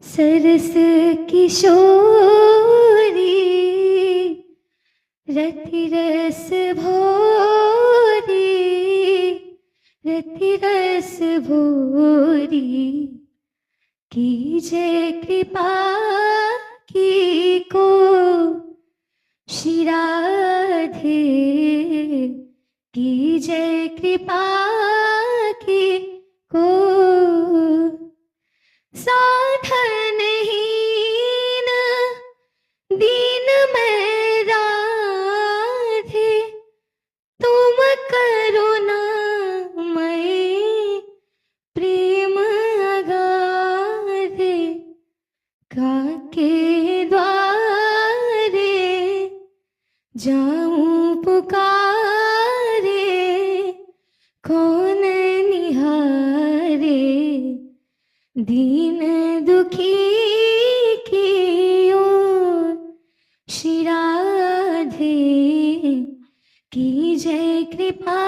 सरस किशोरी रति रस भोरी, रति रस भोरी, कीजे कृपा की को श्रीराधे, कीजे कृपा की को साधनहीन दीन मैं राधे, तुम करुणामयी प्रेम अगाधे, काके द्वारे जाऊं पुकारे, कौन निहारे, दीन दुखी की ओर श्री राधे, कीजय कृपा